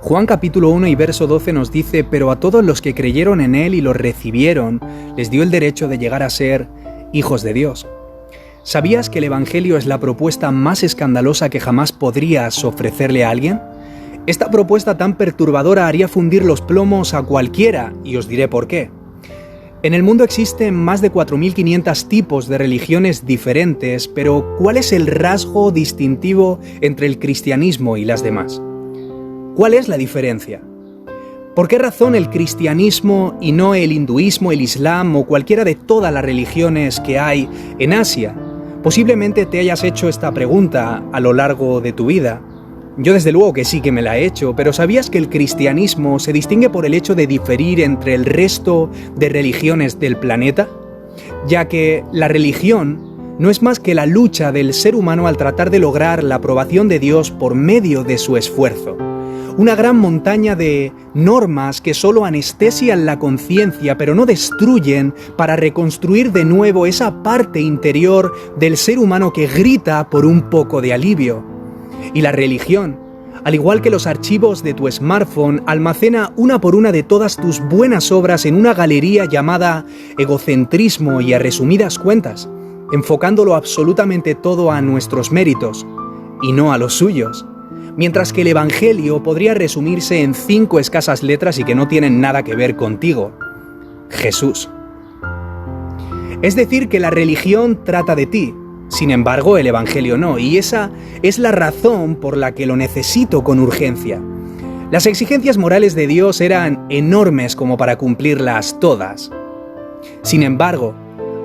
Juan capítulo 1 y verso 12 nos dice: «Pero a todos los que creyeron en Él y lo recibieron, les dio el derecho de llegar a ser hijos de Dios». ¿Sabías que el Evangelio es la propuesta más escandalosa que jamás podrías ofrecerle a alguien? Esta propuesta tan perturbadora haría fundir los plomos a cualquiera, y os diré por qué. En el mundo existen más de 4.500 tipos de religiones diferentes, pero ¿cuál es el rasgo distintivo entre el cristianismo y las demás? ¿Cuál es la diferencia? ¿Por qué razón el cristianismo y no el hinduismo, el islam o cualquiera de todas las religiones que hay en Asia? Posiblemente te hayas hecho esta pregunta a lo largo de tu vida. Yo desde luego que sí que me la he hecho, pero ¿sabías que el cristianismo se distingue por el hecho de diferir entre el resto de religiones del planeta? Ya que la religión no es más que la lucha del ser humano al tratar de lograr la aprobación de Dios por medio de su esfuerzo. Una gran montaña de normas que solo anestesian la conciencia, pero no destruyen, para reconstruir de nuevo esa parte interior del ser humano que grita por un poco de alivio. Y la religión, al igual que los archivos de tu smartphone, almacena una por una de todas tus buenas obras en una galería llamada egocentrismo y a resumidas cuentas, enfocándolo absolutamente todo a nuestros méritos y no a los suyos. Mientras que el Evangelio podría resumirse en 5 escasas letras y que no tienen nada que ver contigo: Jesús. Es decir, que la religión trata de ti, sin embargo el Evangelio no, y esa es la razón por la que lo necesito con urgencia. Las exigencias morales de Dios eran enormes como para cumplirlas todas. Sin embargo,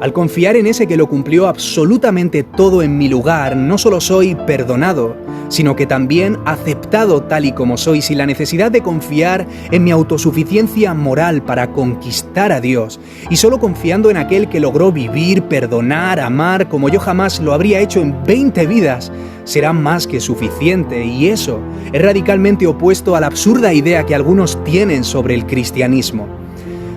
al confiar en ese que lo cumplió absolutamente todo en mi lugar, no solo soy perdonado, sino que también aceptado tal y como soy, sin la necesidad de confiar en mi autosuficiencia moral para conquistar a Dios, y solo confiando en aquel que logró vivir, perdonar, amar como yo jamás lo habría hecho en 20 vidas, será más que suficiente, y eso es radicalmente opuesto a la absurda idea que algunos tienen sobre el cristianismo.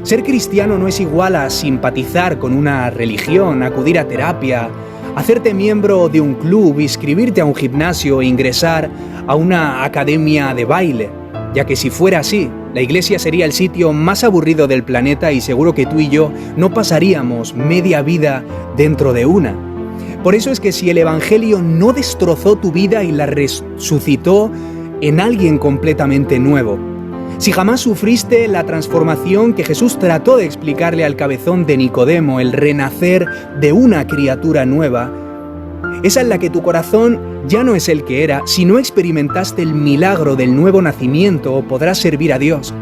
Ser cristiano no es igual a simpatizar con una religión, acudir a terapia, hacerte miembro de un club, inscribirte a un gimnasio e ingresar a una academia de baile, ya que si fuera así, la iglesia sería el sitio más aburrido del planeta y seguro que tú y yo no pasaríamos media vida dentro de una. Por eso es que si el Evangelio no destrozó tu vida y la resucitó en alguien completamente nuevo, si jamás sufriste la transformación que Jesús trató de explicarle al cabezón de Nicodemo, el renacer de una criatura nueva, esa en la que tu corazón ya no es el que era, si no experimentaste el milagro del nuevo nacimiento, podrás servir a Dios,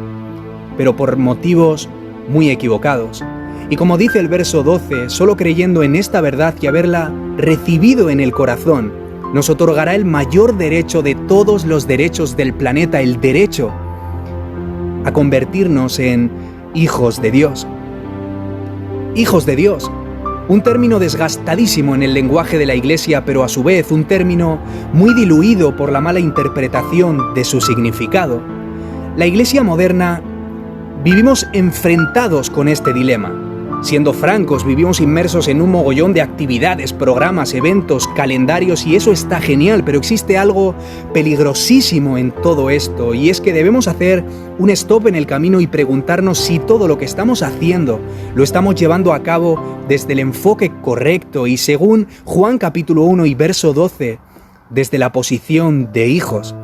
pero por motivos muy equivocados. Y como dice el verso 12, solo creyendo en esta verdad y haberla recibido en el corazón, nos otorgará el mayor derecho de todos los derechos del planeta, el derecho a convertirnos en hijos de Dios. Hijos de Dios, un término desgastadísimo en el lenguaje de la Iglesia, pero a su vez un término muy diluido por la mala interpretación de su significado. La Iglesia moderna vivimos enfrentados con este dilema. Siendo francos, vivimos inmersos en un mogollón de actividades, programas, eventos, calendarios, y eso está genial, pero existe algo peligrosísimo en todo esto, y es que debemos hacer un stop en el camino y preguntarnos si todo lo que estamos haciendo lo estamos llevando a cabo desde el enfoque correcto y según Juan capítulo 1 y verso 12, desde la posición de hijos.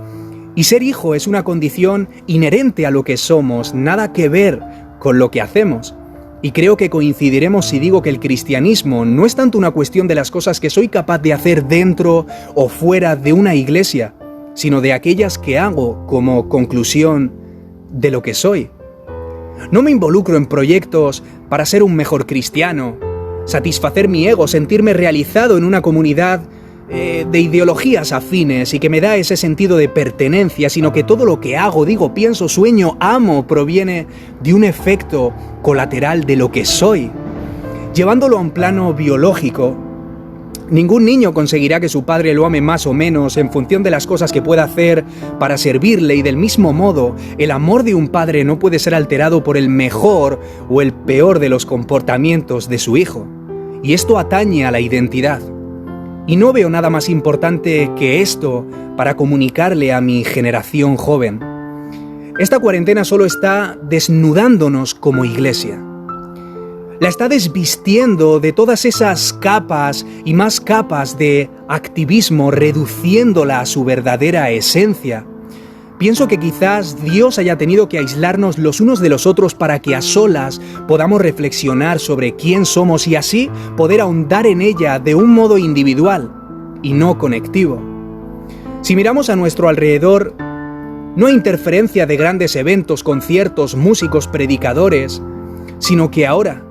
Y ser hijo es una condición inherente a lo que somos, nada que ver con lo que hacemos. Y creo que coincidiremos si digo que el cristianismo no es tanto una cuestión de las cosas que soy capaz de hacer dentro o fuera de una iglesia, sino de aquellas que hago como conclusión de lo que soy. No me involucro en proyectos para ser un mejor cristiano, satisfacer mi ego, sentirme realizado en una comunidad de ideologías afines y que me da ese sentido de pertenencia, sino que todo lo que hago, digo, pienso, sueño, amo, proviene de un efecto colateral de lo que soy. Llevándolo a un plano biológico, ningún niño conseguirá que su padre lo ame más o menos en función de las cosas que pueda hacer para servirle, y del mismo modo, el amor de un padre no puede ser alterado por el mejor o el peor de los comportamientos de su hijo. Y esto atañe a la identidad. Y no veo nada más importante que esto para comunicarle a mi generación joven. Esta cuarentena solo está desnudándonos como iglesia. La está desvistiendo de todas esas capas y más capas de activismo, reduciéndola a su verdadera esencia. Pienso que quizás Dios haya tenido que aislarnos los unos de los otros para que a solas podamos reflexionar sobre quién somos y así poder ahondar en ella de un modo individual y no conectivo. Si miramos a nuestro alrededor, no hay interferencia de grandes eventos, conciertos, músicos, predicadores, sino que ahora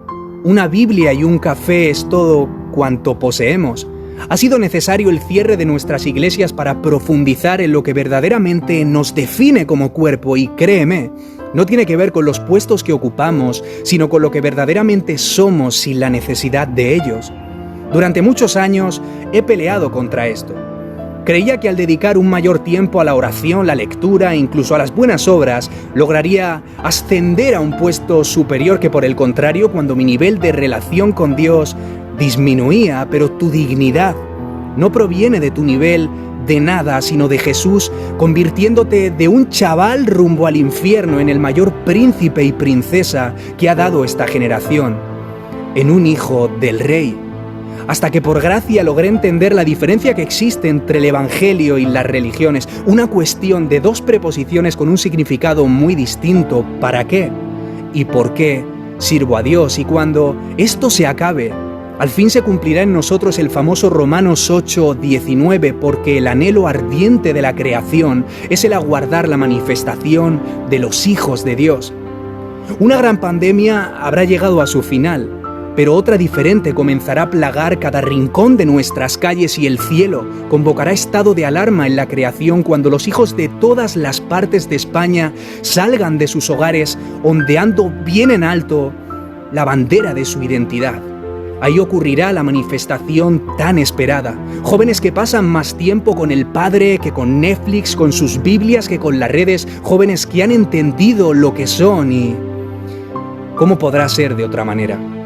una Biblia y un café es todo cuanto poseemos. Ha sido necesario el cierre de nuestras iglesias para profundizar en lo que verdaderamente nos define como cuerpo y créeme, no tiene que ver con los puestos que ocupamos, sino con lo que verdaderamente somos sin la necesidad de ellos. Durante muchos años he peleado contra esto. Creía que al dedicar un mayor tiempo a la oración, la lectura e incluso a las buenas obras, lograría ascender a un puesto superior que por el contrario, cuando mi nivel de relación con Dios disminuía, pero tu dignidad no proviene de tu nivel de nada, sino de Jesús, convirtiéndote de un chaval rumbo al infierno en el mayor príncipe y princesa que ha dado esta generación, en un hijo del Rey. Hasta que por gracia logré entender la diferencia que existe entre el Evangelio y las religiones, una cuestión de dos preposiciones con un significado muy distinto, ¿para qué? ¿Y por qué sirvo a Dios? Y cuando esto se acabe, al fin se cumplirá en nosotros el famoso Romanos 8:19, porque el anhelo ardiente de la creación es el aguardar la manifestación de los hijos de Dios. Una gran pandemia habrá llegado a su final, pero otra diferente comenzará a plagar cada rincón de nuestras calles y el cielo convocará estado de alarma en la creación cuando los hijos de todas las partes de España salgan de sus hogares ondeando bien en alto la bandera de su identidad. Ahí ocurrirá la manifestación tan esperada. Jóvenes que pasan más tiempo con el Padre que con Netflix, con sus Biblias que con las redes, jóvenes que han entendido lo que son y ¿cómo podrá ser de otra manera?